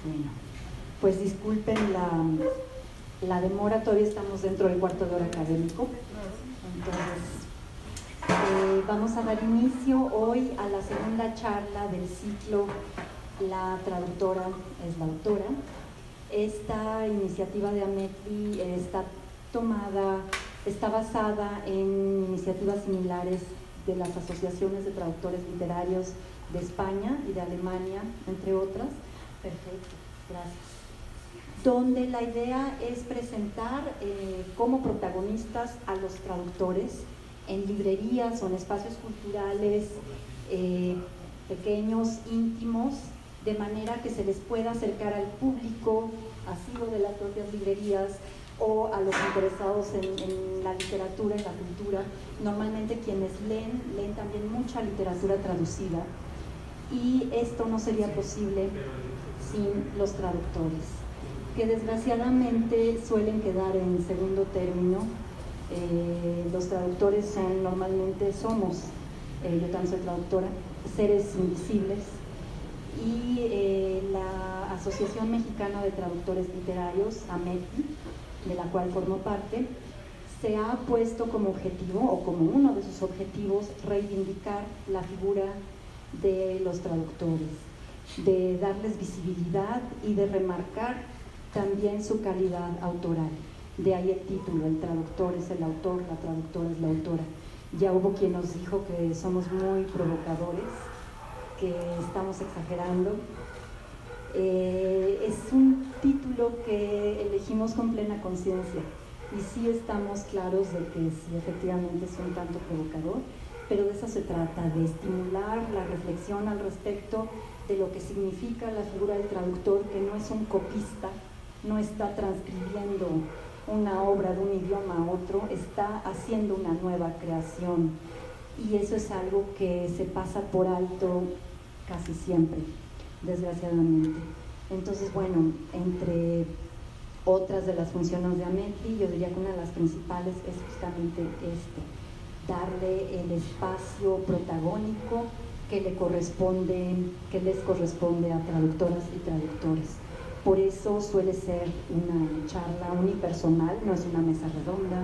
Bueno, pues disculpen la demora, todavía estamos dentro del cuarto de hora académico. Entonces, vamos a dar inicio hoy a la segunda charla del ciclo La traductora es la autora. Esta iniciativa de AMETLI está basada en iniciativas similares de las asociaciones de traductores literarios de España y de Alemania, entre otras. Perfecto, gracias. Donde la idea es presentar como protagonistas a los traductores en librerías o en espacios culturales pequeños, íntimos, de manera que se les pueda acercar al público asiduo de las propias librerías o a los interesados en la literatura, en la cultura. Normalmente quienes leen también mucha literatura traducida, y esto no sería posible sin los traductores, que desgraciadamente suelen quedar en segundo término. Los traductores somos, yo también soy traductora, seres invisibles, y la Asociación Mexicana de Traductores Literarios, AMETLI, de la cual formo parte, se ha puesto como objetivo, o como uno de sus objetivos, reivindicar la figura de los traductores, de darles visibilidad y de remarcar también su calidad autoral. De ahí el título: el traductor es el autor, la traductora es la autora. Ya hubo quien nos dijo que somos muy provocadores, que estamos exagerando. Es un título que elegimos con plena conciencia, y sí estamos claros de que sí, efectivamente es un tanto provocador, pero de eso se trata, de estimular la reflexión al respecto de lo que significa la figura del traductor, que no es un copista, no está transcribiendo una obra de un idioma a otro, está haciendo una nueva creación, y eso es algo que se pasa por alto casi siempre, desgraciadamente. Entonces, bueno, entre otras de las funciones de AMETLI, yo diría que una de las principales es justamente darle el espacio protagónico que les corresponde a traductoras y traductores. Por eso suele ser una charla unipersonal, no es una mesa redonda,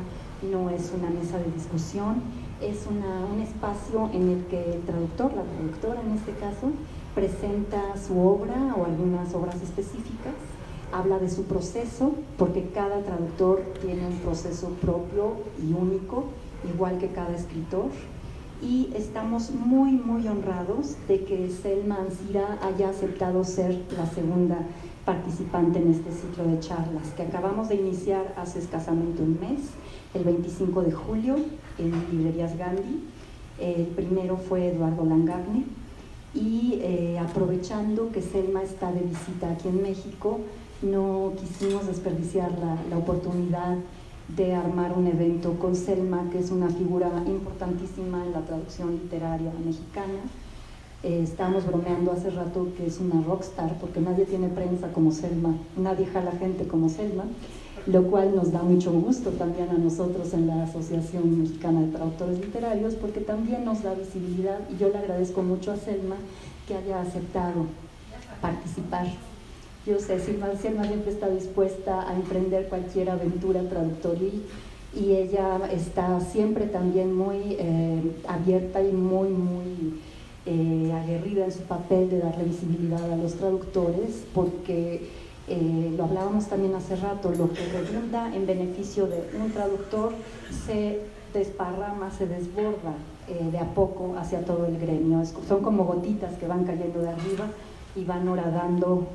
no es una mesa de discusión, es un espacio en el que el traductor, la traductora en este caso, presenta su obra o algunas obras específicas, habla de su proceso, porque cada traductor tiene un proceso propio y único, igual que cada escritor, y estamos muy, muy honrados de que Selma Ancira haya aceptado ser la segunda participante en este ciclo de charlas, que acabamos de iniciar hace escasamente un mes, el 25 de julio, en Librerías Gandhi. El primero fue Eduardo Langagne, y aprovechando que Selma está de visita aquí en México, no quisimos desperdiciar la oportunidad de armar un evento con Selma, que es una figura importantísima en la traducción literaria mexicana. Estábamos bromeando hace rato que es una rockstar, porque nadie tiene prensa como Selma, nadie jala gente como Selma, lo cual nos da mucho gusto también a nosotros en la Asociación Mexicana de Traductores Literarios, porque también nos da visibilidad, y yo le agradezco mucho a Selma que haya aceptado participar. Yo sé, Selma siempre está dispuesta a emprender cualquier aventura traductoril, y ella está siempre también muy abierta y muy aguerrida en su papel de darle visibilidad a los traductores, porque lo hablábamos también hace rato, lo que redunda en beneficio de un traductor se desparrama, se desborda de a poco hacia todo el gremio. Son como gotitas que van cayendo de arriba y van horadando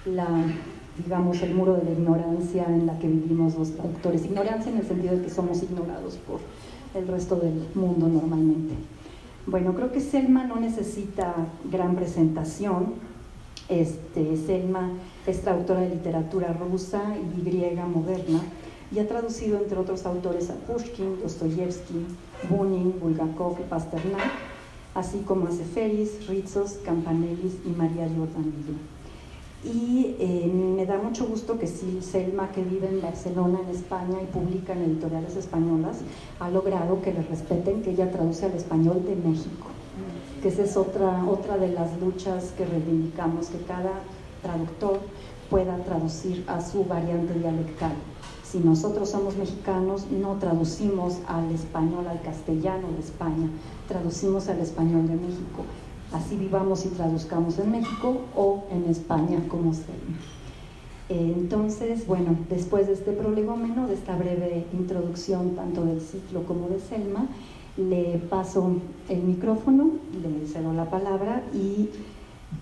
el muro de la ignorancia en la que vivimos los traductores. Ignorancia en el sentido de que somos ignorados por el resto del mundo normalmente. Bueno, creo que Selma no necesita gran presentación. Selma es traductora de literatura rusa y griega moderna, y ha traducido, entre otros autores, a Pushkin, Dostoyevsky, Bunin, Bulgakov y Pasternak, así como a Seferis, Ritsos, Campanellis y María Giordano. Y me da mucho gusto que sí, Selma, que vive en Barcelona, en España, y publica en editoriales españolas, ha logrado que le respeten que ella traduce al español de México, que esa es otra de las luchas que reivindicamos, que cada traductor pueda traducir a su variante dialectal. Si nosotros somos mexicanos, no traducimos al español, al castellano de España, traducimos al español de México. Así vivamos y traduzcamos en México o en España, como sea. Entonces, bueno, después de este prolegómeno, de esta breve introducción tanto del ciclo como de Selma, le paso el micrófono, le cedo la palabra y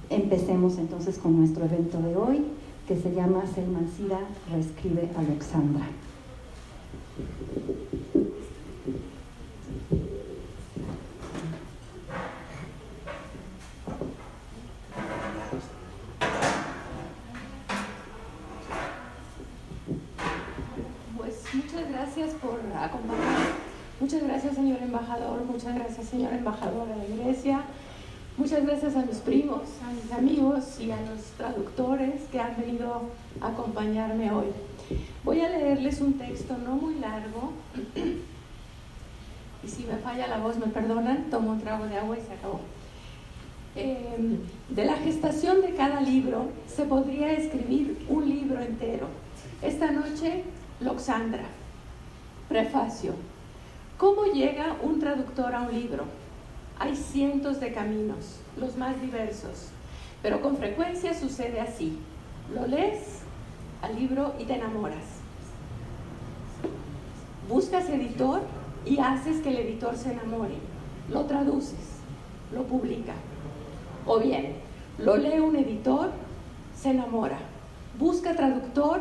empecemos entonces con nuestro evento de hoy, que se llama Selma Alcida reescribe a Loxandra. Muchas gracias por acompañarnos. Muchas gracias, señor embajador. Muchas gracias, señora embajadora de Grecia. Muchas gracias a mis primos, a mis amigos y a los traductores que han venido a acompañarme hoy. Voy a leerles un texto no muy largo. Y si me falla la voz, me perdonan. Tomo un trago de agua y se acabó. De la gestación de cada libro se podría escribir un libro entero. Esta noche, Loxandra. Prefacio. ¿Cómo llega un traductor a un libro? Hay cientos de caminos, los más diversos, pero con frecuencia sucede así. Lo lees al libro y te enamoras. Buscas editor y haces que el editor se enamore. Lo traduces, lo publica. O bien, lo lee un editor, se enamora. Busca traductor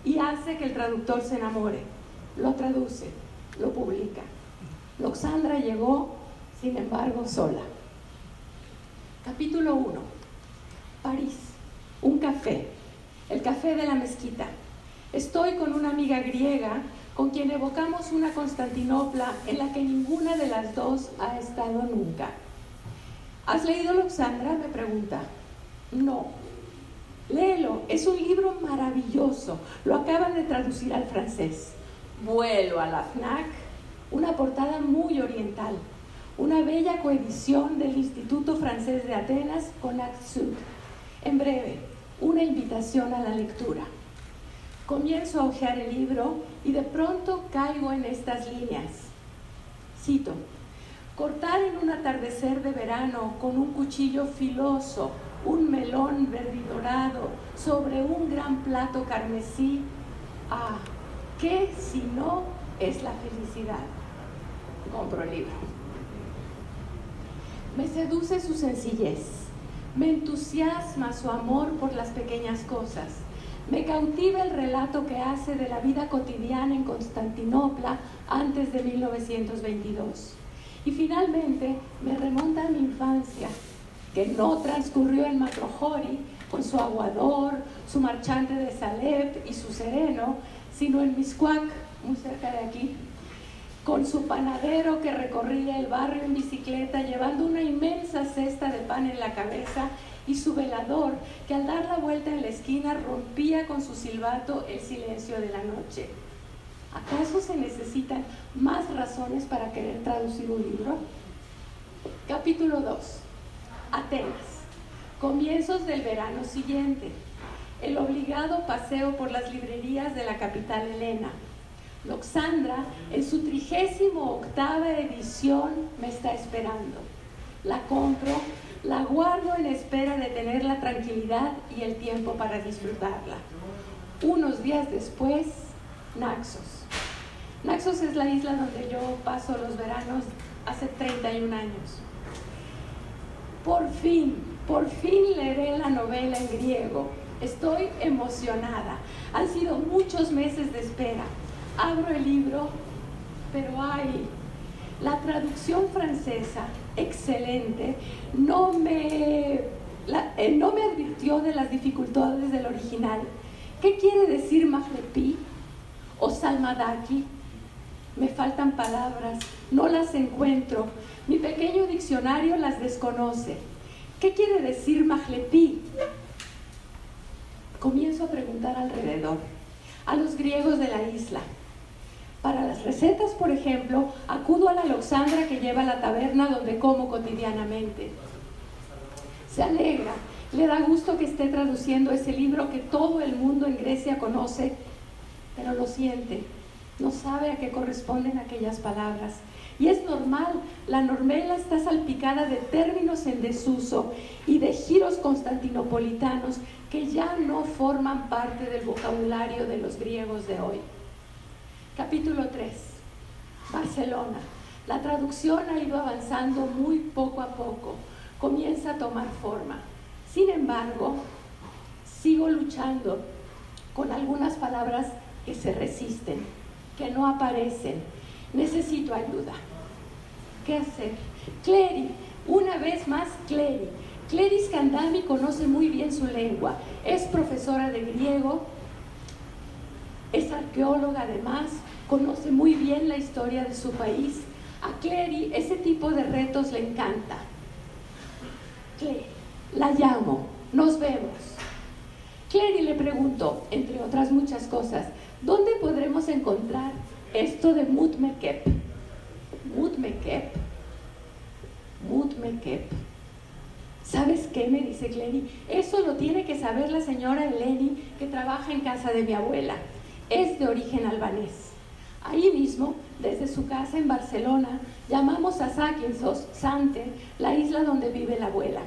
y hace que el traductor se enamore. Lo traduce, lo publica. Loxandra llegó, sin embargo, sola. Capítulo 1. París. Un café. El café de la mezquita. Estoy con una amiga griega con quien evocamos una Constantinopla en la que ninguna de las dos ha estado nunca. ¿Has leído Loxandra?, me pregunta. No. Léelo, es un libro maravilloso. Lo acaban de traducir al francés. Vuelo a la FNAC, una portada muy oriental, una bella coedición del Instituto Francés de Atenas con Act-Sud. En breve, una invitación a la lectura. Comienzo a hojear el libro y de pronto caigo en estas líneas. Cito: cortar en un atardecer de verano con un cuchillo filoso un melón verde y dorado sobre un gran plato carmesí. Ah, ¿qué si no es la felicidad? Compro el libro. Me seduce su sencillez, me entusiasma su amor por las pequeñas cosas, me cautiva el relato que hace de la vida cotidiana en Constantinopla antes de 1922. Y finalmente me remonta a mi infancia, que no transcurrió en Matrojori con su aguador, su marchante de Salep y su sereno, sino en Miscuac, muy cerca de aquí, con su panadero que recorría el barrio en bicicleta llevando una inmensa cesta de pan en la cabeza y su velador que al dar la vuelta en la esquina rompía con su silbato el silencio de la noche. ¿Acaso se necesitan más razones para querer traducir un libro? Capítulo 2. Atenas. Comienzos del verano siguiente. El obligado paseo por las librerías de la capital helena. Loxandra, en su 38ª edición, me está esperando. La compro, la guardo en espera de tener la tranquilidad y el tiempo para disfrutarla. Unos días después, Naxos. Naxos es la isla donde yo paso los veranos hace 31 años. Por fin leeré la novela en griego. Estoy emocionada. Han sido muchos meses de espera. Abro el libro, pero ay, la traducción francesa, excelente, no me advirtió de las dificultades del original. ¿Qué quiere decir Mahlepi o Salmadaki? Me faltan palabras, no las encuentro. Mi pequeño diccionario las desconoce. ¿Qué quiere decir Mahlepi? Comienzo a preguntar alrededor, a los griegos de la isla. Para las recetas, por ejemplo, acudo a la Loxandra que lleva a la taberna donde como cotidianamente. Se alegra Le da gusto que esté traduciendo ese libro que todo el mundo en Grecia conoce, pero lo siente, no sabe a qué corresponden aquellas palabras. Y es normal, la novela está salpicada de términos en desuso y de giros constantinopolitanos que ya no forman parte del vocabulario de los griegos de hoy. Capítulo 3. Barcelona. La traducción ha ido avanzando muy poco a poco, comienza a tomar forma. Sin embargo, sigo luchando con algunas palabras que se resisten, que no aparecen. Necesito ayuda. ¿Qué hacer? Cleri, una vez más Cleri. Cleri Skandami conoce muy bien su lengua, es profesora de griego, es arqueóloga además, conoce muy bien la historia de su país. A Cleri ese tipo de retos le encanta. Cleri, la llamo, nos vemos. Cleri le preguntó, entre otras muchas cosas, ¿dónde podremos encontrar esto de Mutmekep? Mutmekep. ¿Sabes qué? Me dice Cleri. Eso lo tiene que saber la señora Eleni, que trabaja en casa de mi abuela. Es de origen albanés. Ahí mismo, desde su casa en Barcelona, llamamos a Zakynthos, Sante, la isla donde vive la abuela.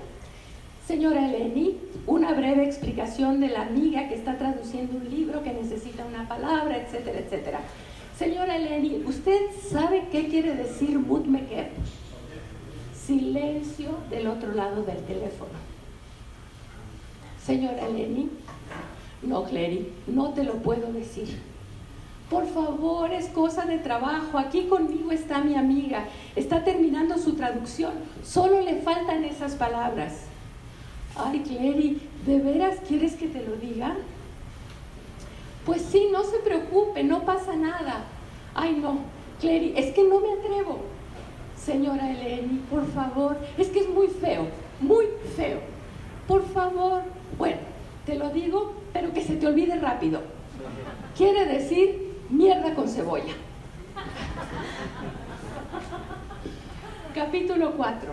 Señora Eleni, una breve explicación de la amiga que está traduciendo un libro que necesita una palabra, etcétera, etcétera. Señora Eleni, ¿usted sabe qué quiere decir Mutmekep? Silencio del otro lado del teléfono. Señora Eleni, no, Cleri, no te lo puedo decir. Por favor, es cosa de trabajo. Aquí conmigo está mi amiga. Está terminando su traducción. Solo le faltan esas palabras. Ay, Cleri, ¿de veras quieres que te lo diga? Pues sí, no se preocupe, no pasa nada. Ay, no, Cleri, es que no me atrevo. Señora Eleni, por favor, es que es muy feo, muy feo. Por favor, bueno, te lo digo, pero que se te olvide rápido. Quiere decir mierda con cebolla. Capítulo 4.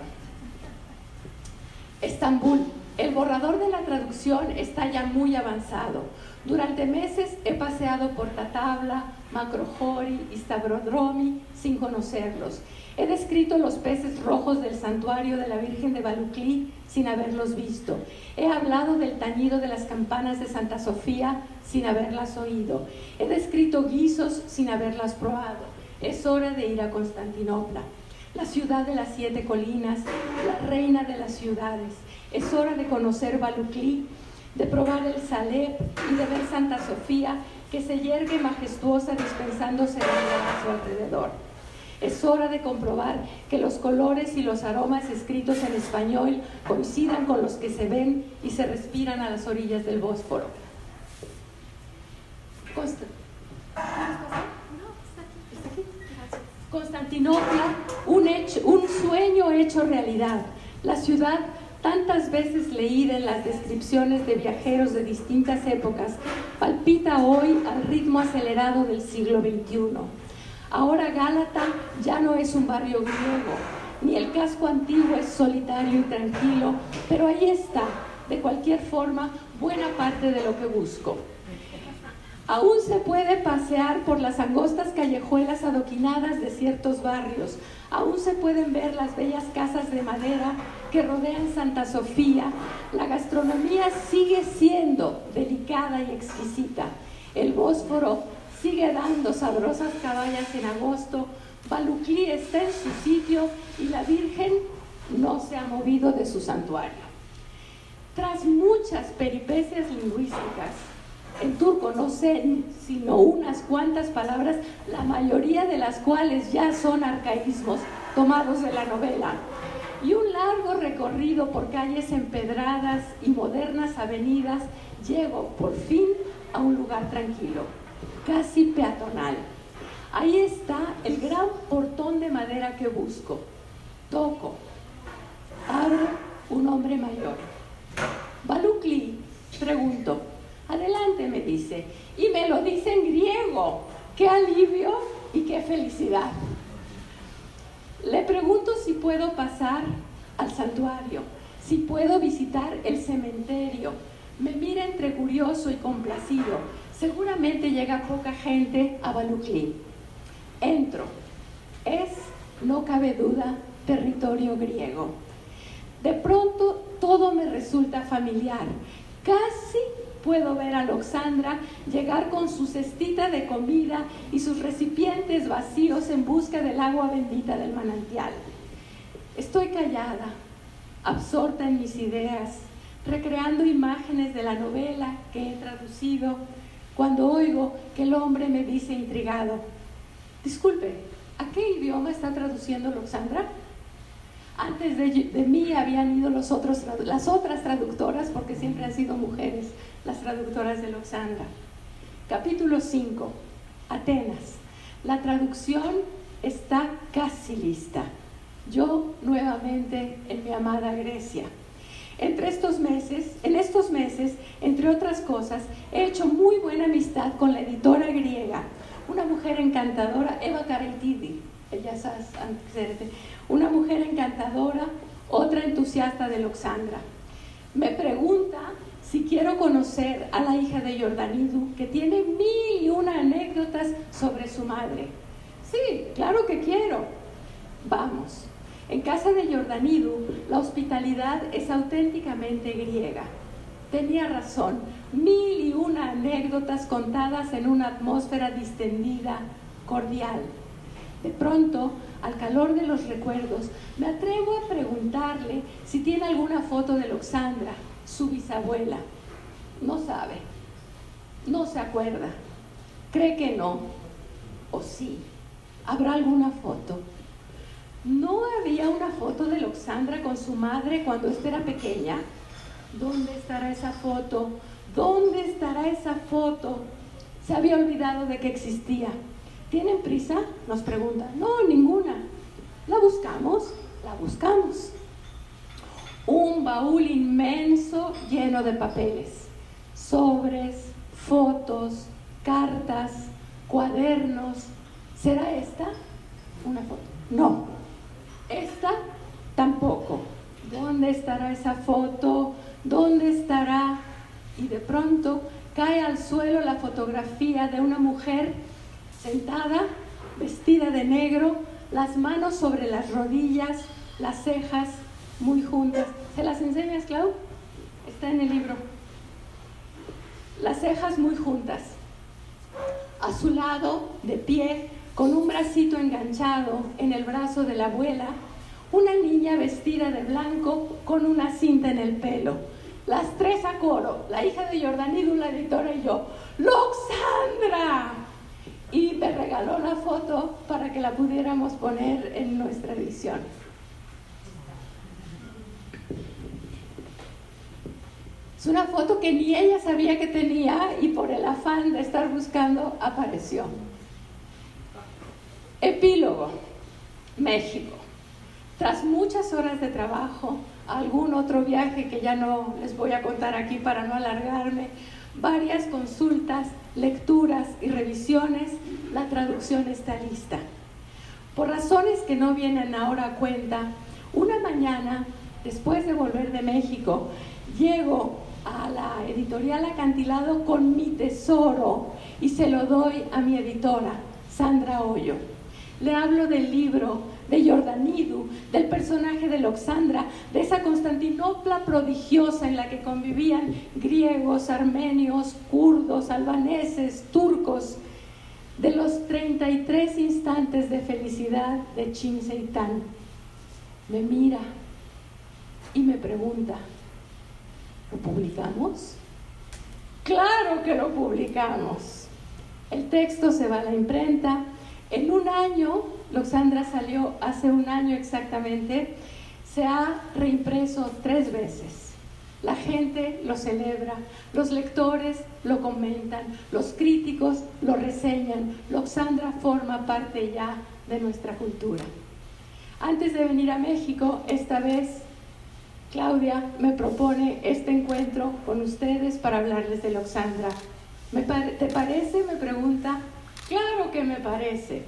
Estambul. El borrador de la traducción está ya muy avanzado. Durante meses he paseado por Tatabla, Makrohori y Stavrodromi sin conocerlos. He descrito los peces rojos del santuario de la Virgen de Baluklí sin haberlos visto. He hablado del tañido de las campanas de Santa Sofía sin haberlas oído. He descrito guisos sin haberlas probado. Es hora de ir a Constantinopla, la ciudad de las 7 colinas, la reina de las ciudades. Es hora de conocer Baluklí, de probar el Salep y de ver Santa Sofía, que se yergue majestuosa dispensando serenidad a su alrededor. Es hora de comprobar que los colores y los aromas escritos en español coincidan con los que se ven y se respiran a las orillas del Bósforo. Constantinopla, un sueño hecho realidad. La ciudad, tantas veces leída en las descripciones de viajeros de distintas épocas, palpita hoy al ritmo acelerado del siglo XXI. Ahora Gálata ya no es un barrio griego, ni el casco antiguo es solitario y tranquilo, pero ahí está, de cualquier forma, buena parte de lo que busco. Aún se puede pasear por las angostas callejuelas adoquinadas de ciertos barrios, aún se pueden ver las bellas casas de madera que rodean Santa Sofía. La gastronomía sigue siendo delicada y exquisita. El Bósforo sigue dando sabrosas caballas en agosto. Baluklí está en su sitio y la Virgen no se ha movido de su santuario. Tras muchas peripecias lingüísticas, en turco no sé sino unas cuantas palabras, la mayoría de las cuales ya son arcaísmos tomados de la novela, y un largo recorrido por calles empedradas y modernas avenidas, llego por fin a un lugar tranquilo, casi peatonal. Ahí está el gran portón de madera que busco. Toco. Abre un hombre mayor. Baluklí, pregunto. Adelante, me dice, y me lo dice en griego. ¡Qué alivio y qué felicidad! Le pregunto si puedo pasar al santuario. si puedo visitar el cementerio. Me mira entre curioso y complacido. Seguramente llega poca gente a Baluklí. Entro. Es, no cabe duda, territorio griego. De pronto todo me resulta familiar. Casi puedo ver a Alexandra llegar con su cestita de comida y sus recipientes vacíos en busca del agua bendita del manantial. Estoy callada, absorta en mis ideas, recreando imágenes de la novela que he traducido, cuando oigo que el hombre me dice intrigado: disculpe, ¿a qué idioma está traduciendo Alexandra? Antes de mí habían ido las otras traductoras, porque siempre han sido mujeres las traductoras de Alexandra. Capítulo 5. Atenas. La traducción está casi lista. Yo nuevamente en mi amada Grecia. En estos meses, entre otras cosas, he hecho muy buena amistad con la editora griega, una mujer encantadora, Eva Karaitidi. Una mujer encantadora, otra entusiasta de Alexandra. Me pregunta si quiero conocer a la hija de Jordanidou, que tiene 1001 anécdotas sobre su madre. Sí, claro que quiero. Vamos. En casa de Jordanidou, la hospitalidad es auténticamente griega. Tenía razón, 1001 anécdotas contadas en una atmósfera distendida, cordial. De pronto, al calor de los recuerdos, me atrevo a preguntarle si tiene alguna foto de Alexandra, su bisabuela. No sabe, no se acuerda, cree que no, o sí, ¿habrá alguna foto? ¿No había una foto de Alexandra con su madre cuando ésta era pequeña? ¿Dónde estará esa foto? ¿Dónde estará esa foto? Se había olvidado de que existía. ¿Tienen prisa?, nos pregunta. No, ninguna. ¿La buscamos? La buscamos. Un baúl inmenso lleno de papeles, sobres, fotos, cartas, cuadernos. ¿Será esta una foto? No. Esta tampoco. ¿Dónde estará esa foto? ¿Dónde estará? Y de pronto cae al suelo la fotografía de una mujer sentada, vestida de negro, las manos sobre las rodillas, las cejas muy juntas. ¿Se las enseñas, Clau? Está en el libro. Las cejas muy juntas. A su lado, de pie, con un bracito enganchado en el brazo de la abuela, una niña vestida de blanco con una cinta en el pelo. Las tres a coro, la hija de Jordanidou, la editora y yo. ¡Alexandra! Y me regaló la foto para que la pudiéramos poner en nuestra edición. Es una foto que ni ella sabía que tenía y por el afán de estar buscando apareció. Epílogo. México. Tras muchas horas de trabajo, algún otro viaje que ya no les voy a contar aquí para no alargarme, varias consultas, lecturas y revisiones, la traducción está lista. Por razones que no vienen ahora a cuenta, una mañana, después de volver de México, llego a la editorial Acantilado con mi tesoro y se lo doy a mi editora, Sandra Hoyo. Le hablo del libro, de Jordanidou, del personaje de Alexandra, de esa Constantinopla prodigiosa en la que convivían griegos, armenios, kurdos, albaneses, turcos, de los 33 instantes de felicidad de Chinseitán. Me mira y me pregunta: ¿lo publicamos? ¡Claro que lo publicamos! El texto se va a la imprenta. En un año, Alexandra salió hace un año exactamente, se ha reimpreso 3 veces. La gente lo celebra, los lectores lo comentan, los críticos lo reseñan. Alexandra forma parte ya de nuestra cultura. Antes de venir a México, esta vez, Claudia me propone este encuentro con ustedes para hablarles de Alexandra. ¿Te parece?, me pregunta. Claro que me parece.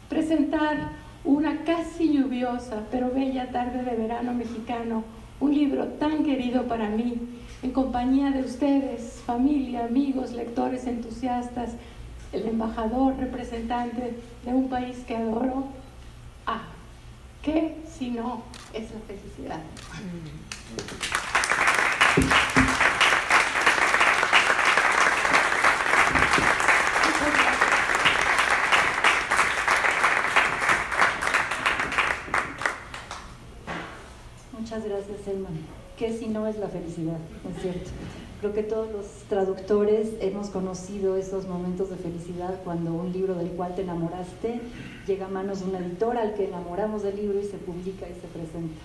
Presentar una casi lluviosa pero bella tarde de verano mexicano, un libro tan querido para mí, en compañía de ustedes, familia, amigos, lectores entusiastas, el embajador, representante de un país que adoro. ¿Qué si no es la felicidad? Muchas gracias, Selma. ¿Qué si no es la felicidad? Es cierto. Creo que todos los traductores hemos conocido esos momentos de felicidad cuando un libro del cual te enamoraste llega a manos de un editor al que enamoramos del libro y se publica y se presenta.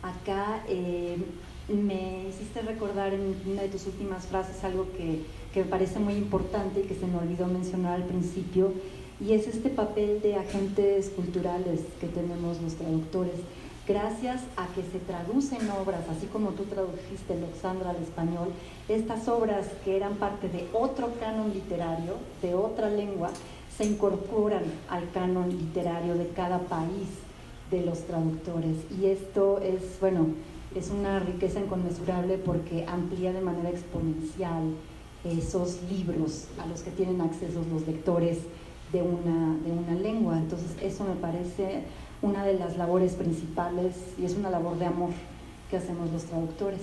Acá me hiciste recordar en una de tus últimas frases algo que me parece muy importante y que se me olvidó mencionar al principio, y es este papel de agentes culturales que tenemos los traductores. Gracias a que se traducen obras, así como tú tradujiste Loxandra al español, estas obras que eran parte de otro canon literario, de otra lengua, se incorporan al canon literario de cada país de los traductores. Y esto es, bueno, es una riqueza inconmensurable porque amplía de manera exponencial esos libros a los que tienen acceso los lectores de una lengua. Entonces eso me parece una de las labores principales y es una labor de amor que hacemos los traductores.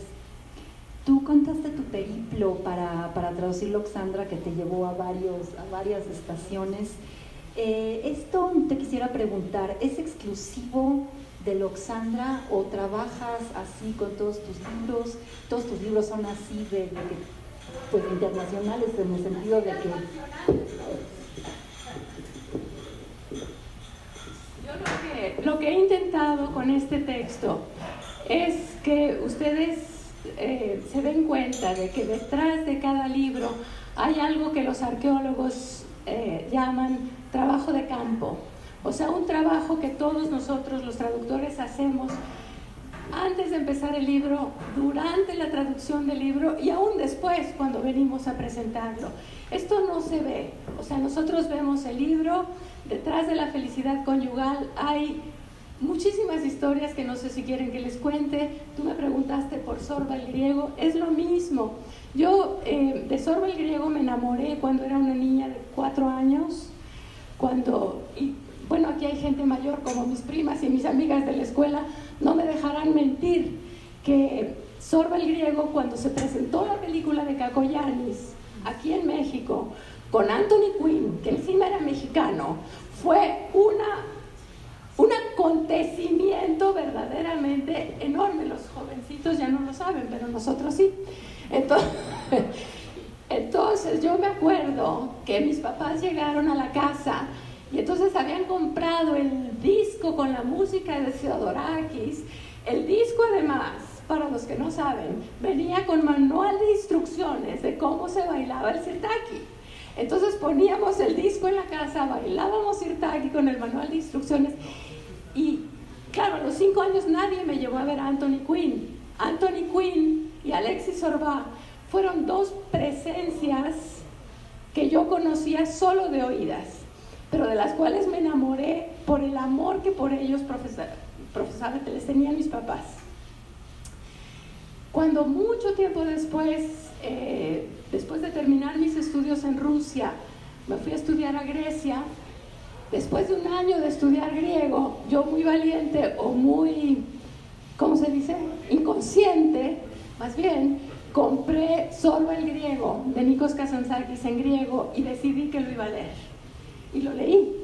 Tú contaste tu periplo para traducir Loxandra, que te llevó a varias estaciones. Esto te quisiera preguntar, ¿es exclusivo de Loxandra o trabajas así con todos tus libros? ¿Todos tus libros son así pues internacionales, en el sentido de que... Lo que he intentado con este texto es que ustedes se den cuenta de que detrás de cada libro hay algo que los arqueólogos llaman trabajo de campo. O sea, un trabajo que todos nosotros los traductores hacemos antes de empezar el libro, durante la traducción del libro y aún después cuando venimos a presentarlo. Esto no se ve, o sea, nosotros vemos el libro, detrás de la felicidad conyugal hay muchísimas historias que no sé si quieren que les cuente. Tú me preguntaste por Sorba el griego, es lo mismo. Yo de Sorba el griego me enamoré cuando era una niña de 4 años, bueno, aquí hay gente mayor como mis primas y mis amigas de la escuela, no me dejarán mentir, que Sorba el griego, cuando se presentó la película de Caco Yanis aquí en México, con Anthony Quinn, que encima era mexicano, fue un acontecimiento verdaderamente enorme. Los jovencitos ya no lo saben, pero nosotros sí. Entonces yo me acuerdo que mis papás llegaron a la casa y entonces habían comprado el disco con la música de Theodorakis. El disco, además, para los que no saben, venía con manual de instrucciones de cómo se bailaba el sirtaki. Entonces poníamos el disco en la casa, bailábamos sirtaki con el manual de instrucciones. Y claro, a los 5 años nadie me llevó a ver a Anthony Quinn. Anthony Quinn y Alexis Sorba fueron 2 presencias que yo conocía solo de oídas, pero de las cuales me enamoré por el amor que por ellos profesamente les tenían mis papás. Cuando mucho tiempo después de terminar mis estudios en Rusia, me fui a estudiar a Grecia. Después de un año de estudiar griego, yo muy valiente o muy, ¿cómo se dice? Inconsciente, más bien, compré Sorba el griego de Nikos Kazantzakis en griego y decidí que lo iba a leer. Y lo leí,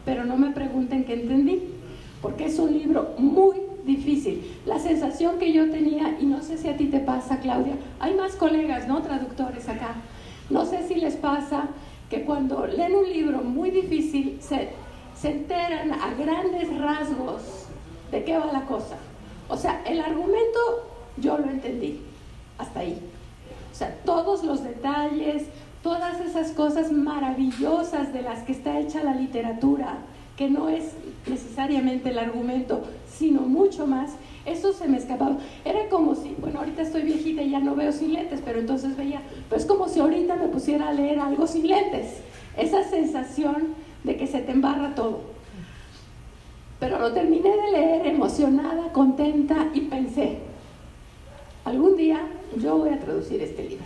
pero no me pregunten qué entendí, porque es un libro muy difícil. La sensación que yo tenía, y no sé si a ti te pasa, Claudia, hay más colegas, ¿no?, traductores acá, no sé si les pasa que cuando leen un libro muy difícil se enteran a grandes rasgos de qué va la cosa. O sea, el argumento yo lo entendí, hasta ahí. O sea, todos los detalles, todas esas cosas maravillosas de las que está hecha la literatura, que no es necesariamente el argumento, sino mucho más, eso se me escapaba. Era como si, bueno, ahorita estoy viejita y ya no veo sin lentes, pero entonces veía, pues como si ahorita me pusiera a leer algo sin lentes. Esa sensación de que se te embarra todo. Pero lo terminé de leer emocionada, contenta, y pensé, pues yo voy a traducir este libro.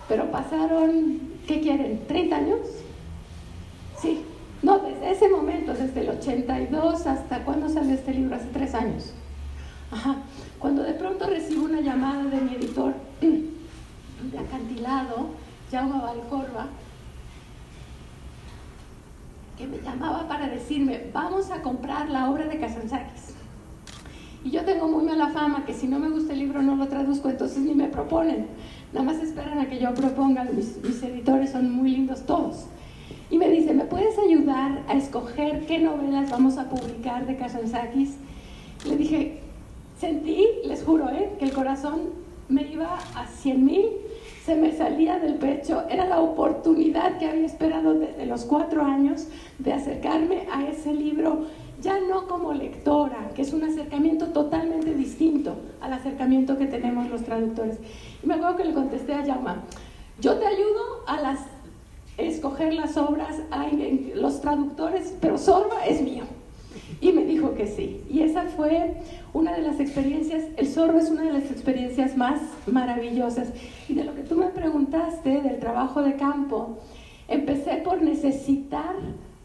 Pero pasaron, ¿qué quieren? ¿30 años? Sí. No, desde ese momento, desde el 82 hasta cuándo salió este libro, hace 3 años. Ajá. Cuando de pronto recibo una llamada de mi editor de Acantilado, Jaume Valcorba, que me llamaba para decirme, vamos a comprar la obra de Kazantzakis. Y yo tengo muy mala fama, que si no me gusta el libro no lo traduzco, entonces ni me proponen. Nada más esperan a que yo proponga, mis editores son muy lindos todos. Y me dice, ¿me puedes ayudar a escoger qué novelas vamos a publicar de Kazantzakis? Le dije, sentí, les juro, que el corazón me iba a 100,000, se me salía del pecho, era la oportunidad que había esperado desde los 4 años de acercarme a ese libro, ya no como lectora, que es un acercamiento totalmente distinto al acercamiento que tenemos los traductores. Y me acuerdo que le contesté a Jaume, yo te ayudo a escoger las obras, los traductores, pero Sorba es mío. Y me dijo que sí. Y esa fue una de las experiencias, el Sorba es una de las experiencias más maravillosas. Y de lo que tú me preguntaste, del trabajo de campo, empecé por necesitar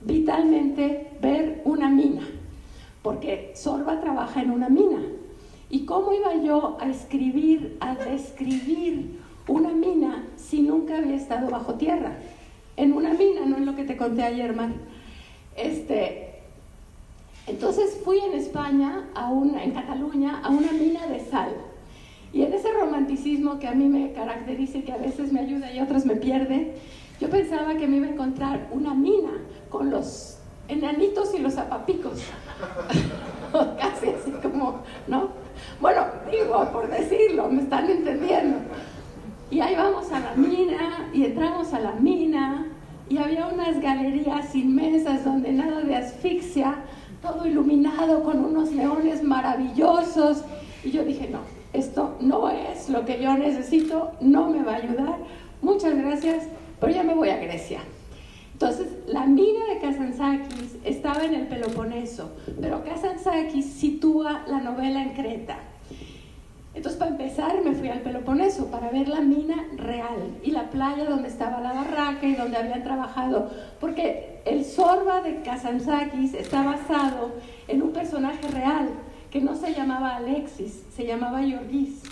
vitalmente ver una mina, porque Sorba trabaja en una mina. ¿Y cómo iba yo a escribir, a describir una mina si nunca había estado bajo tierra? En una mina, no en lo que te conté ayer, Mar. Entonces fui en España, en Cataluña, a una mina de sal. Y en ese romanticismo que a mí me caracteriza y que a veces me ayuda y a otras me pierde, yo pensaba que me iba a encontrar una mina con los enanitos y los zapapicos. Casi así como, ¿no? Bueno, digo, por decirlo, me están entendiendo. Y ahí vamos a la mina, y entramos a la mina, y había unas galerías inmensas donde nada de asfixia, todo iluminado con unos neones maravillosos. Y yo dije, no, esto no es lo que yo necesito, no me va a ayudar, muchas gracias, pero ya me voy a Grecia. Entonces, la mina de Kazantzakis estaba en el Peloponeso, pero Kazantzakis sitúa la novela en Creta. Entonces, para empezar, me fui al Peloponeso para ver la mina real y la playa donde estaba la barraca y donde habían trabajado, porque el Sorba de Kazantzakis está basado en un personaje real que no se llamaba Alexis, se llamaba Yorgis.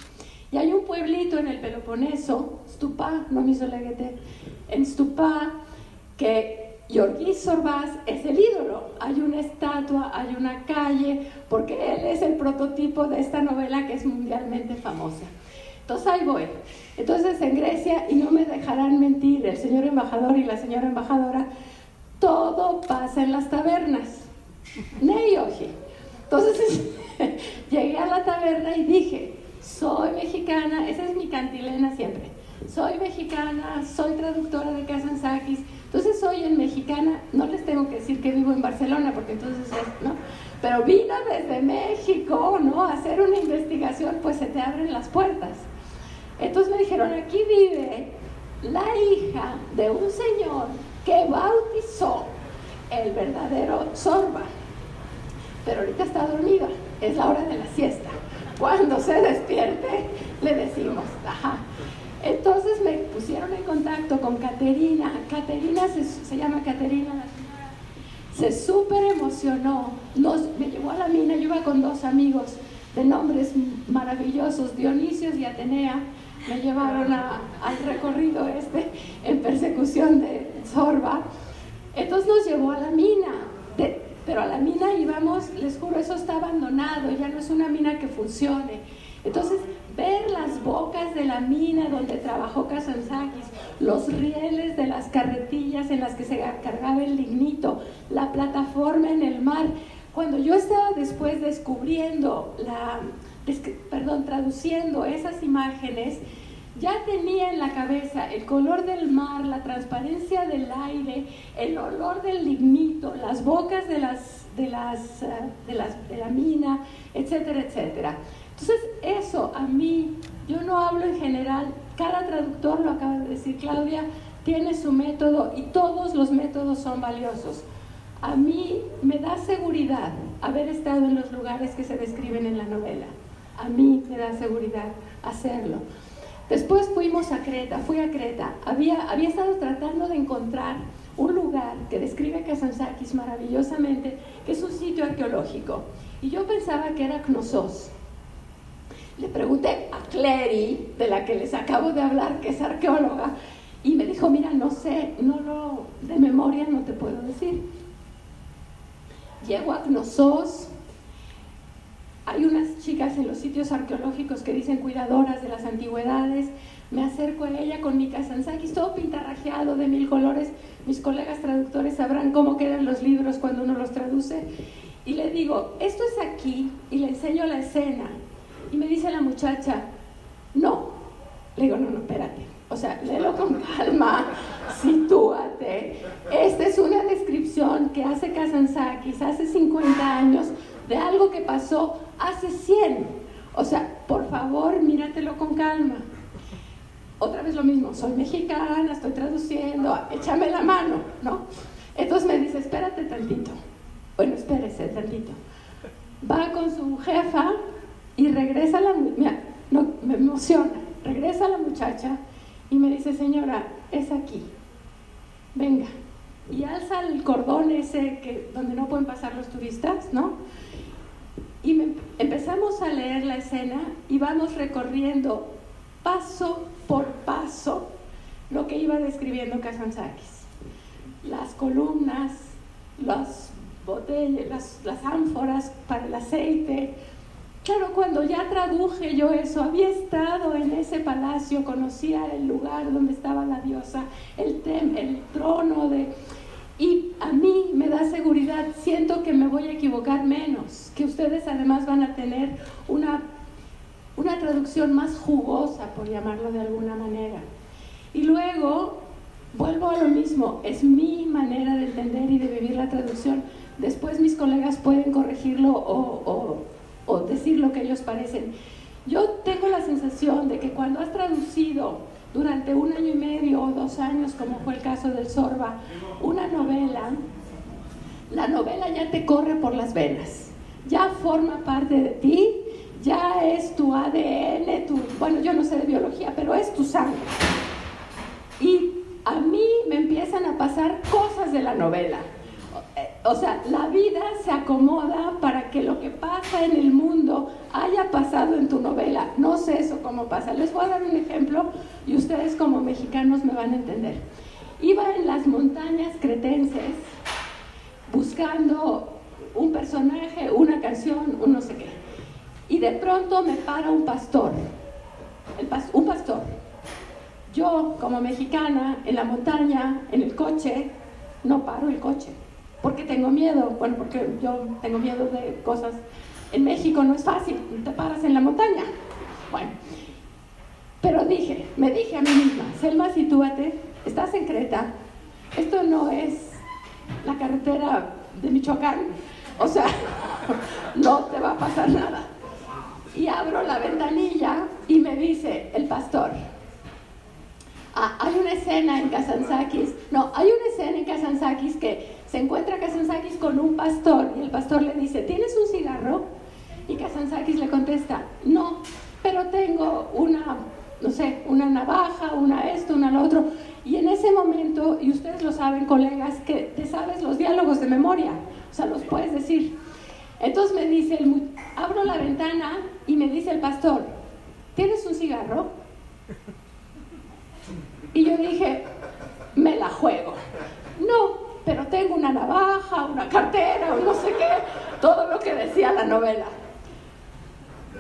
Y hay un pueblito en el Peloponeso, Stupá, no me soleguete, en Stupá, que Yorgis Sorbás es el ídolo. Hay una estatua, hay una calle, porque él es el prototipo de esta novela que es mundialmente famosa. Entonces ahí voy. Entonces en Grecia, y no me dejarán mentir el señor embajador y la señora embajadora, todo pasa en las tabernas. Neyoji. Entonces llegué a la taberna y dije, soy mexicana, esa es mi cantilena siempre. Soy mexicana, soy traductora de Kazantzakis, entonces soy en mexicana, no les tengo que decir que vivo en Barcelona, porque entonces, ¿no? Pero vino desde México, ¿no? A hacer una investigación, pues se te abren las puertas. Entonces me dijeron, aquí vive la hija de un señor que bautizó el verdadero Sorba, pero ahorita está dormida, es la hora de la siesta. Cuando se despierte, le decimos, ajá. Entonces me pusieron en contacto con Caterina. Caterina se llama Caterina, la señora. Se súper emocionó. Me llevó a la mina, yo iba con 2 amigos de nombres maravillosos, Dionisios y Atenea. Me llevaron al recorrido en persecución de Sorba. Entonces nos llevó a la mina. Pero a la mina íbamos, les juro, eso está abandonado, ya no es una mina que funcione. Entonces, ver las bocas de la mina donde trabajó Kazantzakis, los rieles de las carretillas en las que se cargaba el lignito, la plataforma en el mar. Cuando yo estaba después traduciendo esas imágenes, ya tenía en la cabeza el color del mar, la transparencia del aire, el olor del lignito, las bocas de la mina, etcétera, etcétera. Entonces, eso a mí, yo no hablo en general, cada traductor, lo acaba de decir Claudia, tiene su método y todos los métodos son valiosos. A mí me da seguridad haber estado en los lugares que se describen en la novela. A mí me da seguridad hacerlo. Después fui a Creta. Había estado tratando de encontrar un lugar que describe Kazantzakis maravillosamente, que es un sitio arqueológico. Y yo pensaba que era Knossos. Le pregunté a Clary, de la que les acabo de hablar, que es arqueóloga, y me dijo, mira, no sé, de memoria no te puedo decir. Llego a Knossos. Hay unas chicas en los sitios arqueológicos que dicen cuidadoras de las antigüedades. Me acerco a ella con mi Kazantzakis todo pintarrajeado de 1000 colores. Mis colegas traductores sabrán cómo quedan los libros cuando uno los traduce. Y le digo, esto es aquí, y le enseño la escena. Y me dice la muchacha, no. Le digo, no, espérate. O sea, léelo con calma, sitúate. Esta es una descripción que hace Kazantzakis hace 50 años de algo que pasó hace 100. O sea, por favor, míratelo con calma. Otra vez lo mismo, soy mexicana, estoy traduciendo, échame la mano, ¿no? Entonces me dice, espérate tantito. Bueno, espérese tantito. Va con su jefa y regresa me emociona. Regresa la muchacha y me dice, señora, es aquí. Venga. Y alza el cordón ese donde no pueden pasar los turistas, ¿no? Y empezamos a leer la escena y vamos recorriendo paso por paso lo que iba describiendo Kazantzakis. Las columnas, las botellas, las ánforas para el aceite. Claro, cuando ya traduje yo eso, había estado en ese palacio, conocía el lugar donde estaba la diosa, el trono y a mí me da seguridad, siento que me voy a equivocar menos, que ustedes además van a tener una traducción más jugosa, por llamarlo de alguna manera. Y luego, vuelvo a lo mismo, es mi manera de entender y de vivir la traducción. Después mis colegas pueden corregirlo o decir lo que ellos parecen. Yo tengo la sensación de que cuando has traducido durante 1 año y medio o 2 años, como fue el caso del Zorba, una novela, la novela ya te corre por las venas, ya forma parte de ti, ya es tu ADN, bueno, yo no sé de biología, pero es tu sangre. Y a mí me empiezan a pasar cosas de la novela. O sea, la vida se acomoda para que lo que pasa en el mundo haya pasado en tu novela. No sé eso cómo pasa. Les voy a dar un ejemplo y ustedes como mexicanos me van a entender. Iba en las montañas cretenses buscando un personaje, una canción, un no sé qué. Y de pronto me para un pastor. Un pastor. Yo, como mexicana, en la montaña, en el coche, no paro el coche. Porque tengo miedo, bueno, porque yo tengo miedo de cosas. En México no es fácil, te paras en la montaña. Bueno, pero me dije a mí misma, Selma, sitúate, estás en Creta, esto no es la carretera de Michoacán, o sea, no te va a pasar nada. Y abro la ventanilla y me dice el pastor, hay una escena en Kazantzakis que se encuentra Kazantzakis con un pastor y el pastor le dice, ¿tienes un cigarro? Y Kazantzakis le contesta, no, pero tengo una navaja, una esto, una lo otro. Y en ese momento, y ustedes lo saben, colegas, que te sabes los diálogos de memoria, o sea, los puedes decir. Entonces me dice, abro la ventana y me dice el pastor, ¿tienes un cigarro? Y yo dije, me la juego. No, pero tengo una navaja, una cartera, un no sé qué, todo lo que decía la novela.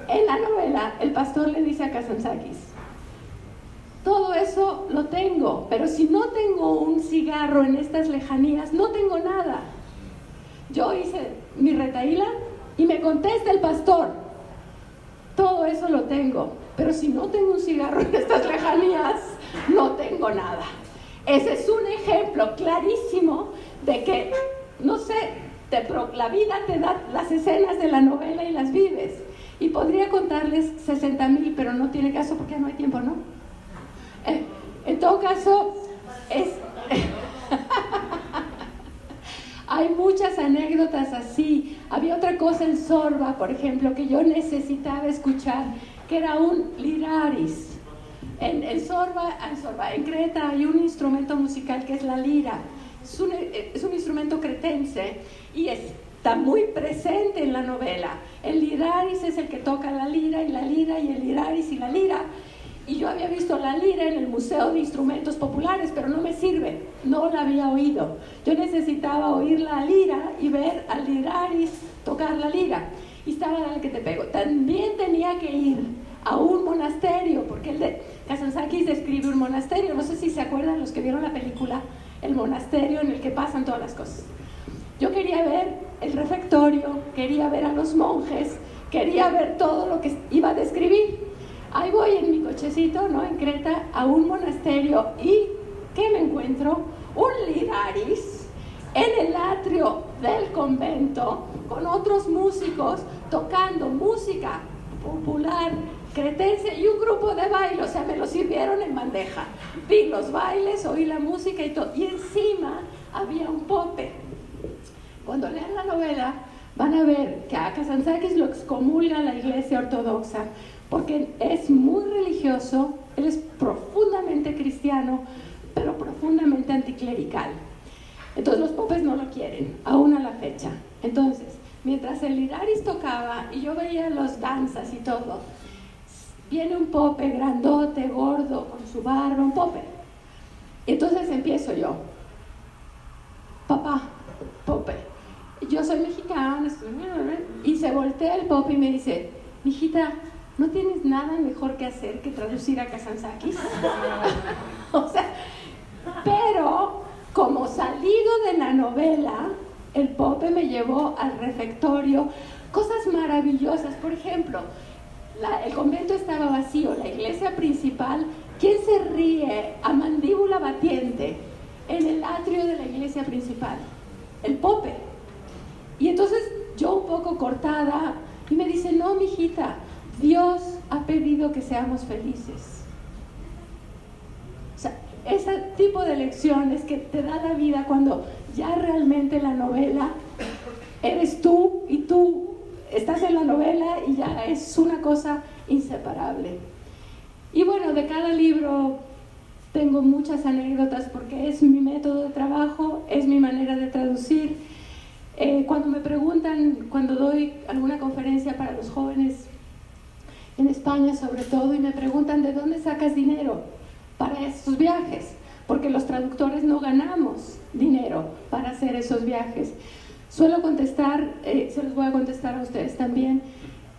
En la novela, el pastor le dice a Kazantzakis, todo eso lo tengo, pero si no tengo un cigarro en estas lejanías, no tengo nada. Yo hice mi retahíla y me contesta el pastor, todo eso lo tengo, pero si no tengo un cigarro en estas lejanías, no tengo nada. Ese es un ejemplo clarísimo de que, no sé, la vida te da las escenas de la novela y las vives. Y podría contarles 60,000, pero no tiene caso porque no hay tiempo, ¿no? En todo caso, hay muchas anécdotas así. Había otra cosa en Zorba, por ejemplo, que yo necesitaba escuchar, que era un liraris. En Creta hay un instrumento musical que es la lira. Es un instrumento cretense y está muy presente en la novela. El liraris es el que toca la lira y el liraris y la lira. Y yo había visto la lira en el Museo de Instrumentos Populares, pero no me sirve, no la había oído. Yo necesitaba oír la lira y ver al liraris tocar la lira. Y estaba dale que te pego. También tenía que ir a un monasterio, porque el de Kazantzakis describe un monasterio. No sé si se acuerdan los que vieron la película, el monasterio en el que pasan todas las cosas. Yo quería ver el refectorio, quería ver a los monjes, quería ver todo lo que iba a describir. Ahí voy en mi cochecito, ¿no? En Creta, a un monasterio y ¿qué me encuentro? Un liraris en el atrio del convento con otros músicos tocando música popular cretense y un grupo de baile, o sea, me lo sirvieron en bandeja. Vi los bailes, oí la música y todo, y encima había un pope. Cuando lean la novela van a ver que a Kazantzakis lo excomulga la Iglesia Ortodoxa porque es muy religioso, él es profundamente cristiano, pero profundamente anticlerical. Entonces los popes no lo quieren, aún a la fecha. Entonces, mientras el liraris tocaba y yo veía los danzas y todo, viene un pope grandote, gordo, con su barba, un pope. Entonces empiezo yo, papá, pope, yo soy mexicana, y se voltea el pope y me dice, mijita, ¿no tienes nada mejor que hacer que traducir a Kazantzakis? O sea, pero como salido de la novela, el pope me llevó al refectorio, cosas maravillosas. Por ejemplo, el convento estaba vacío, la iglesia principal, ¿quién se ríe a mandíbula batiente en el atrio de la iglesia principal? El pope. Y entonces yo un poco cortada, y me dice, no, mijita, Dios ha pedido que seamos felices. O sea, ese tipo de lecciones que te da la vida cuando ya realmente la novela eres tú y tú estás en la novela y ya es una cosa inseparable. Y bueno, de cada libro tengo muchas anécdotas porque es mi método de trabajo, es mi manera de traducir. Cuando me preguntan, cuando doy alguna conferencia para los jóvenes en España sobre todo, y me preguntan ¿de dónde sacas dinero para esos viajes? Porque los traductores no ganamos dinero para hacer esos viajes. Suelo contestar, se los voy a contestar a ustedes también,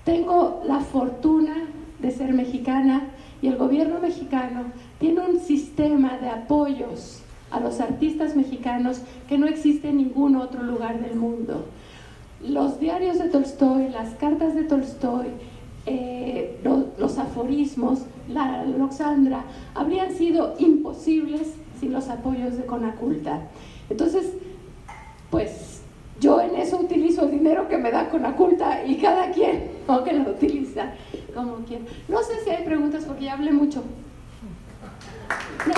tengo la fortuna de ser mexicana y el gobierno mexicano tiene un sistema de apoyos a los artistas mexicanos que no existe en ningún otro lugar del mundo. Los diarios de Tolstoy, las cartas de Tolstoy, los aforismos, la Loxandra, habrían sido imposibles sin los apoyos de Conaculta. Entonces, pues yo en eso utilizo el dinero que me da Conaculta y cada quien, ¿no?, que lo utiliza como quiera. No sé si hay preguntas porque ya hablé mucho. No.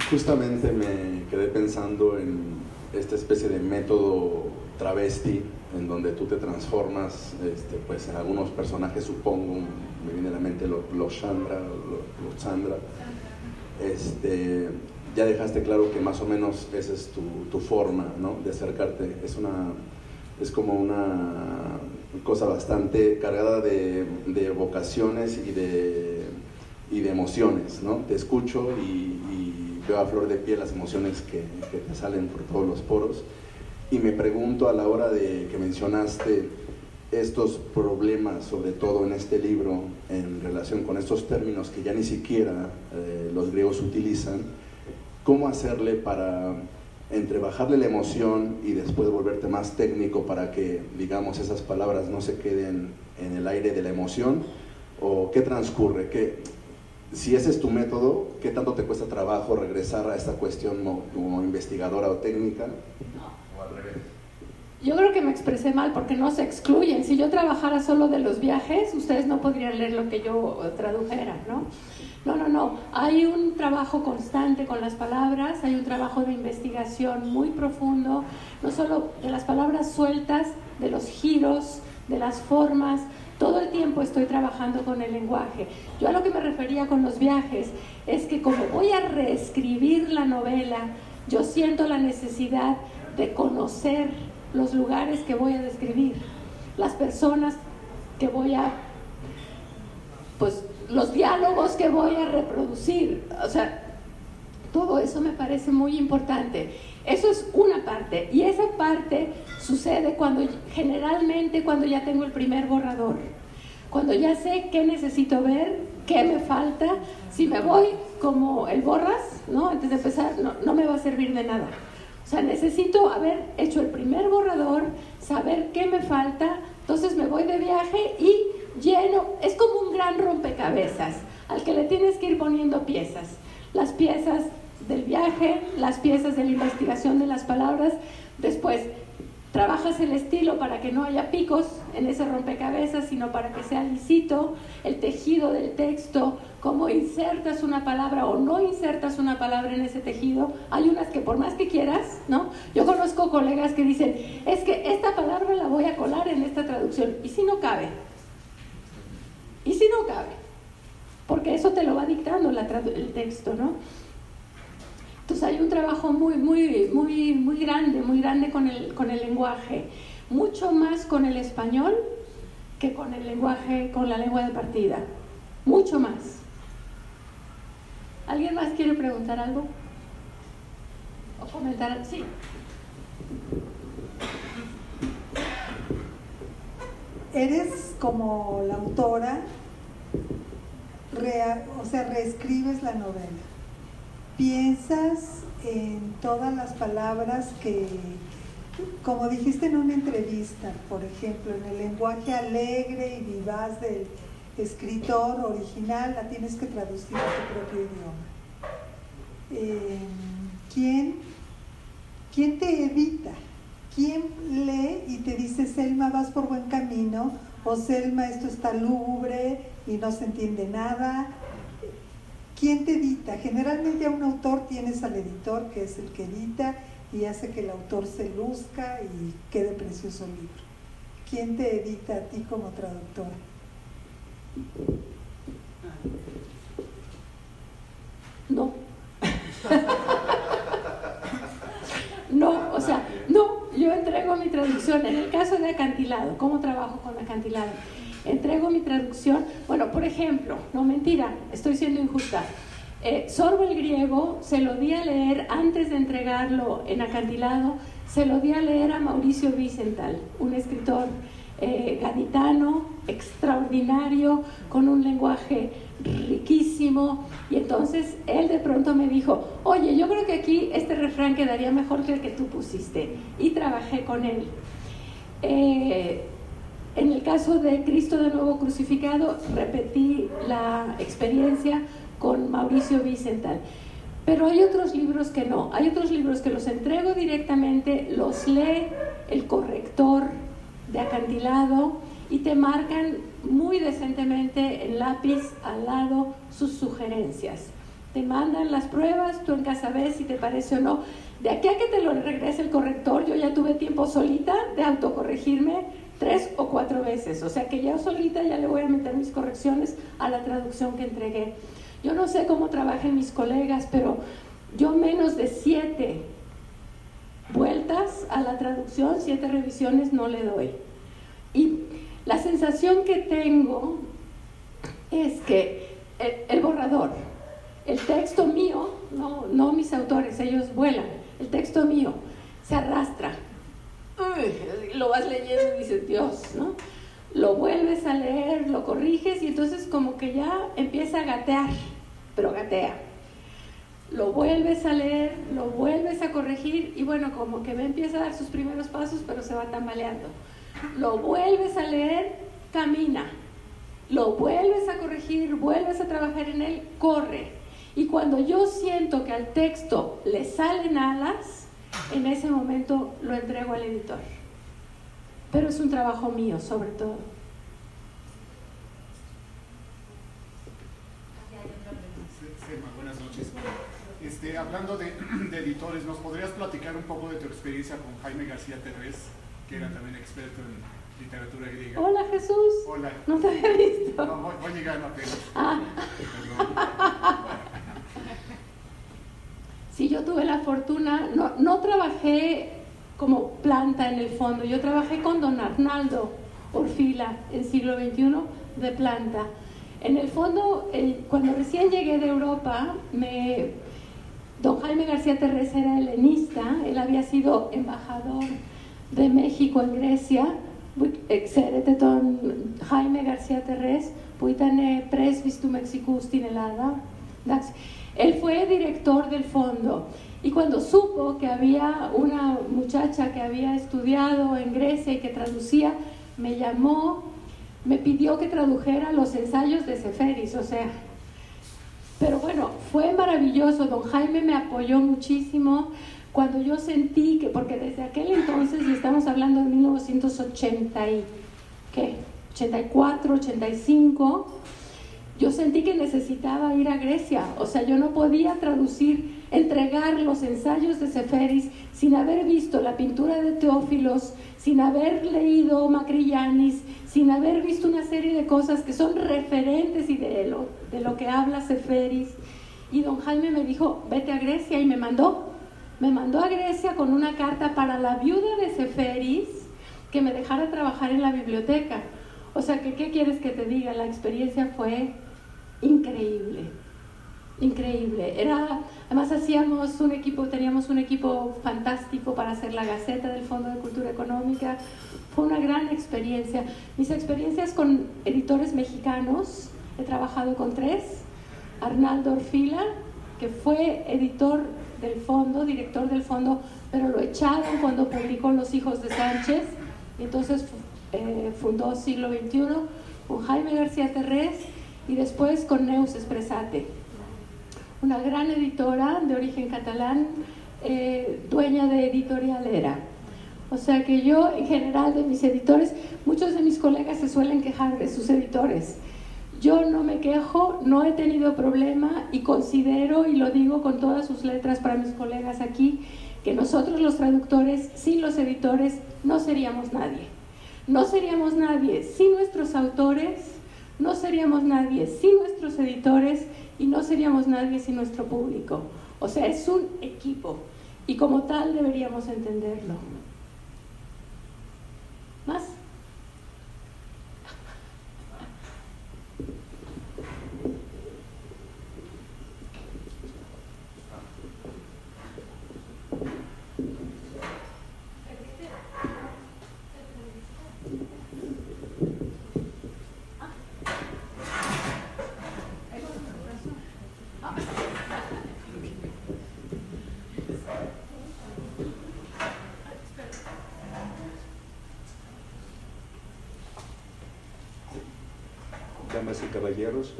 Justamente me quedé pensando en esta especie de método travesti en donde tú te transformas pues en algunos personajes, supongo, me viene a la mente Loxandra, ya dejaste claro que más o menos esa es tu forma, ¿no?, de acercarte. Es como una cosa bastante cargada de vocaciones y de emociones, ¿no? Te escucho y veo a flor de piel las emociones que te salen por todos los poros, y me pregunto, a la hora de que mencionaste estos problemas, sobre todo en este libro, en relación con estos términos que ya ni siquiera los griegos utilizan, ¿cómo hacerle para entre bajarle la emoción y después volverte más técnico para que, digamos, esas palabras no se queden en el aire de la emoción? ¿O qué transcurre? Si ese es tu método, ¿qué tanto te cuesta trabajo regresar a esta cuestión como investigadora o técnica? ¿O al revés? Yo creo que me expresé mal porque no se excluyen. Si yo trabajara solo de los viajes, ustedes no podrían leer lo que yo tradujera, ¿no? No. Hay un trabajo constante con las palabras, hay un trabajo de investigación muy profundo, no solo de las palabras sueltas, de los giros, de las formas. Todo el tiempo estoy trabajando con el lenguaje. Yo a lo que me refería con los viajes es que como voy a reescribir la novela, yo siento la necesidad de conocer los lugares que voy a describir, las personas que voy a, pues los diálogos que voy a reproducir. O sea, todo eso me parece muy importante. Eso es una parte, y esa parte sucede generalmente cuando ya tengo el primer borrador, cuando ya sé qué necesito ver, qué me falta. Si me voy como el borras, ¿no? Antes de empezar, no me va a servir de nada. O sea, necesito haber hecho el primer borrador, saber qué me falta, entonces me voy de viaje y lleno. Es como un gran rompecabezas al que le tienes que ir poniendo piezas. Las piezas del viaje, las piezas de la investigación de las palabras. Después trabajas el estilo para que no haya picos en ese rompecabezas, sino para que sea lisito, el tejido del texto, cómo insertas una palabra o no insertas una palabra en ese tejido. Hay unas que por más que quieras, ¿no? Yo conozco colegas que dicen, es que esta palabra la voy a colar en esta traducción, ¿y si no cabe? ¿Y si no cabe? Porque eso te lo va dictando el texto, ¿no? Entonces hay un trabajo muy grande con el lenguaje, mucho más con el español que con el lenguaje, con la lengua de partida, mucho más. ¿Alguien más quiere preguntar algo? ¿O comentar? Sí. Eres como la autora, reescribes la novela. Piensas en todas las palabras que, como dijiste en una entrevista, por ejemplo, en el lenguaje alegre y vivaz del escritor original, la tienes que traducir a tu propio idioma. ¿Quién te evita? ¿Quién lee y te dice, Selma, vas por buen camino? O Selma, esto está lúgubre y no se entiende nada. ¿Quién te edita? Generalmente a un autor tienes al editor, que es el que edita y hace que el autor se luzca y quede precioso el libro. ¿Quién te edita a ti como traductora? No. No, yo entrego mi traducción. En el caso de Acantilado, ¿cómo trabajo con Acantilado? Entrego mi traducción. Bueno, por ejemplo, no, mentira, estoy siendo injusta. Sorbo el griego, se lo di a leer antes de entregarlo en Acantilado, se lo di a leer a Mauricio Wiesenthal, un escritor gaditano, extraordinario, con un lenguaje riquísimo, y entonces él de pronto me dijo, oye, yo creo que aquí este refrán quedaría mejor que el que tú pusiste, y trabajé con él. En el caso de Cristo de nuevo crucificado, repetí la experiencia con Mauricio Wiesenthal. Pero hay otros libros que no, hay otros libros que los entrego directamente, los lee el corrector de Acantilado y te marcan muy decentemente en lápiz al lado sus sugerencias. Te mandan las pruebas, tú en casa ves si te parece o no. De aquí a que te lo regrese el corrector, yo ya tuve tiempo solita de autocorregirme 3 o 4 veces, o sea que ya solita ya le voy a meter mis correcciones a la traducción que entregué. Yo no sé cómo trabajen mis colegas, pero yo menos de 7 vueltas a la traducción, 7 revisiones no le doy. Y la sensación que tengo es que el borrador, el texto mío, no mis autores, ellos vuelan, el texto mío se arrastra. Lo vas leyendo y dices, Dios, ¿no? Lo vuelves a leer, lo corriges y entonces como que ya empieza a gatear, pero gatea. Lo vuelves a leer, lo vuelves a corregir y bueno, como que me empieza a dar sus primeros pasos, pero se va tambaleando. Lo vuelves a leer, camina. Lo vuelves a corregir, vuelves a trabajar en él, corre. Y cuando yo siento que al texto le salen alas, en ese momento lo entrego al editor. pero es un trabajo mío sobre todo. Selma, buenas noches. Hablando de editores, ¿nos podrías platicar un poco de tu experiencia con Jaime García Terrés, que era también experto en literatura griega? Hola, Jesús. Hola. No te había visto. No, voy llegando apenas. Sí, yo tuve la fortuna, no trabajé como planta en el fondo, yo trabajé con don Arnaldo Orfila en siglo XXI de planta. En el fondo, cuando recién llegué de Europa, don Jaime García Terrés era helenista, él había sido embajador de México en Grecia, ξέρετε τον Jaime García Terrés, που ήταν πρέσβης του Μεξικού στην Ελλάδα. Él fue director del fondo y cuando supo que había una muchacha que había estudiado en Grecia y que traducía, me llamó, me pidió que tradujera los ensayos de Seferis, o sea, pero bueno, fue maravilloso. Don Jaime me apoyó muchísimo cuando yo sentí que, porque desde aquel entonces, y estamos hablando de 1984, 85, yo sentí que necesitaba ir a Grecia, o sea, yo no podía traducir, entregar los ensayos de Seferis sin haber visto la pintura de Teófilos, sin haber leído Makriyanis, sin haber visto una serie de cosas que son referentes y de lo que habla Seferis. Y don Jaime me dijo, vete a Grecia, y me mandó a Grecia con una carta para la viuda de Seferis que me dejara trabajar en la biblioteca. O sea, que ¿qué quieres que te diga? La experiencia fue increíble, increíble. Además teníamos un equipo fantástico para hacer la Gaceta del Fondo de Cultura Económica. Fue una gran experiencia. Mis experiencias con editores mexicanos, he trabajado con 3. Arnaldo Orfila, que fue editor del fondo, director del fondo, pero lo echaron cuando publicó Los Hijos de Sánchez, y entonces fundó Siglo XXI, con Jaime García Terrés, y después con Neus Espresate, una gran editora de origen catalán, dueña de Editorial Era. O sea que yo, en general, de mis editores, muchos de mis colegas se suelen quejar de sus editores. Yo no me quejo, no he tenido problema, y considero, y lo digo con todas sus letras para mis colegas aquí, que nosotros los traductores, sin los editores, no seríamos nadie. No seríamos nadie sin nuestros autores, no seríamos nadie sin nuestros editores, y no seríamos nadie sin nuestro público. O sea, es un equipo, y como tal deberíamos entenderlo. ¿Más? Damas y caballeros,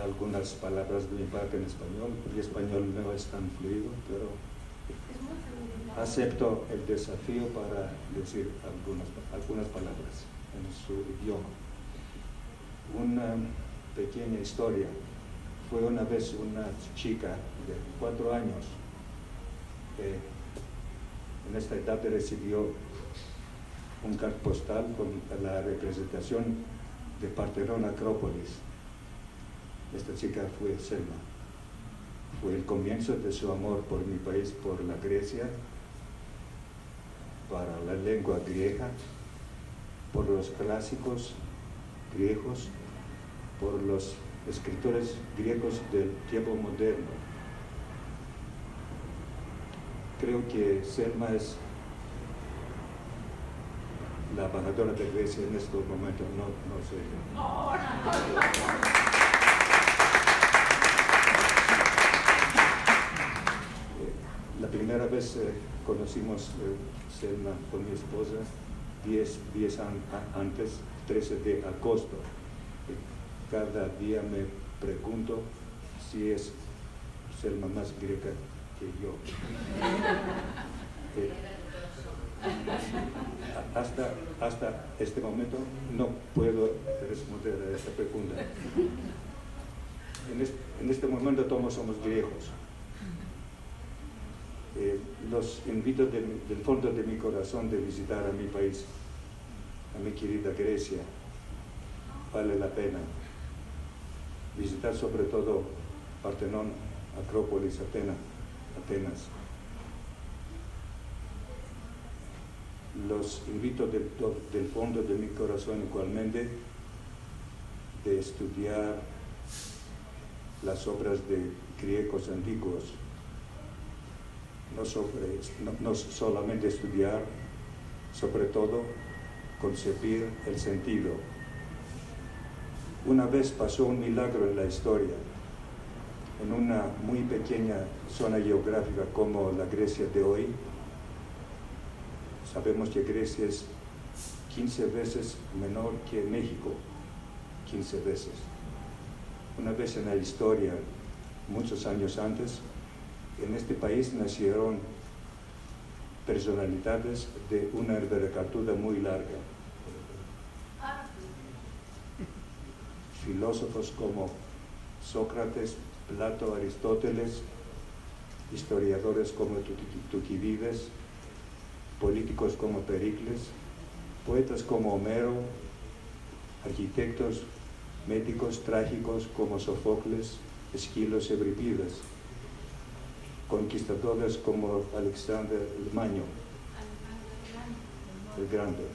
algunas palabras de mi parte en español. Mi español no es tan fluido, pero acepto el desafío para decir algunas palabras en su idioma. Una pequeña historia. Fue una vez una chica de 4 años que en esta edad recibió un carta postal con la representación de Partenón Acrópolis. Esta chica fue Selma. Fue el comienzo de su amor por mi país, por la Grecia, para la lengua griega, por los clásicos griegos, por los escritores griegos del tiempo moderno. Creo que Selma es la embajadora de Grecia en estos momentos, no sé. La primera vez conocimos Selma con mi esposa 10 antes, 13 de agosto. Cada día me pregunto si es Selma más griega que yo. hasta este momento no puedo responder a esta pregunta. En este momento todos somos griegos. Los invito del fondo de mi corazón de visitar a mi país, a mi querida Grecia. Vale la pena visitar sobre todo Partenón, Acrópolis, Atenas. Los invito del fondo de mi corazón igualmente de estudiar las obras de griegos antiguos, no solamente estudiar, sobre todo concebir el sentido. Una vez pasó un milagro en la historia, en una muy pequeña zona geográfica como la Grecia de hoy. Sabemos que Grecia es 15 veces menor que México, 15 veces. Una vez en la historia, muchos años antes, en este país nacieron personalidades de una envergadura muy larga. Filósofos como Sócrates, Plato, Aristóteles, historiadores como Tucídides, políticos como Pericles, poetas como Homero, arquitectos, médicos trágicos como Sófocles, Esquilo, Eurípides, conquistadores como Alexander el Magno, el Grande.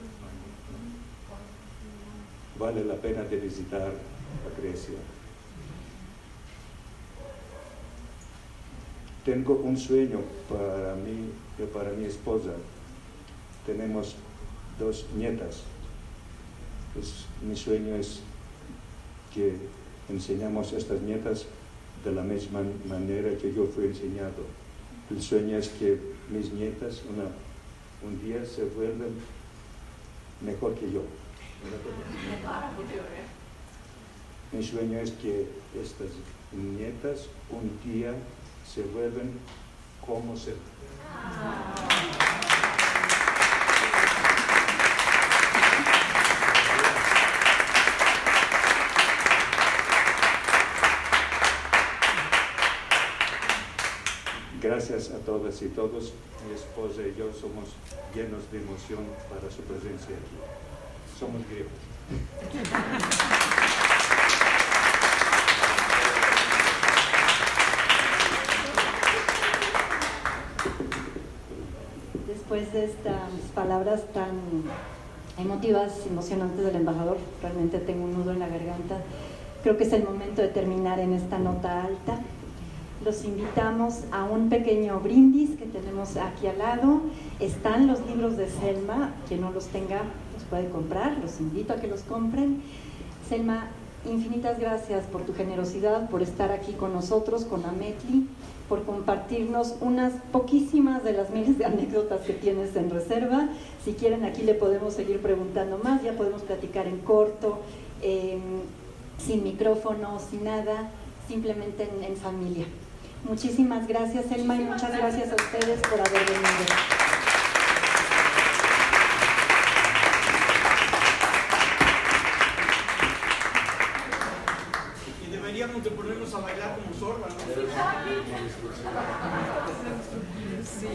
Vale la pena de visitar a Grecia. Tengo un sueño para mí y para mi esposa. Tenemos 2 nietas. Mi sueño es que enseñamos a estas nietas de la misma manera que yo fui enseñado. El sueño es que mis nietas un día se vuelven mejor que yo. Mi sueño es que estas nietas un día se vuelven como se. Gracias a todas y todos. Mi esposa y yo somos llenos de emoción para su presencia aquí. Somos griegos. Después de estas palabras tan emotivas, emocionantes del embajador, realmente tengo un nudo en la garganta. Creo que es el momento de terminar en esta nota alta. Los invitamos a un pequeño brindis que tenemos aquí al lado. Están los libros de Selma, quien no los tenga los puede comprar, los invito a que los compren. Selma, infinitas gracias por tu generosidad, por estar aquí con nosotros, con Ametli, por compartirnos unas poquísimas de las miles de anécdotas que tienes en reserva. Si quieren, aquí le podemos seguir preguntando más, ya podemos platicar en corto, sin micrófono, sin nada, simplemente en familia. Muchísimas gracias, Selma, y muchas gracias a ustedes por haber venido. Y deberíamos de ponernos a bailar como sorba, ¿no? Sí.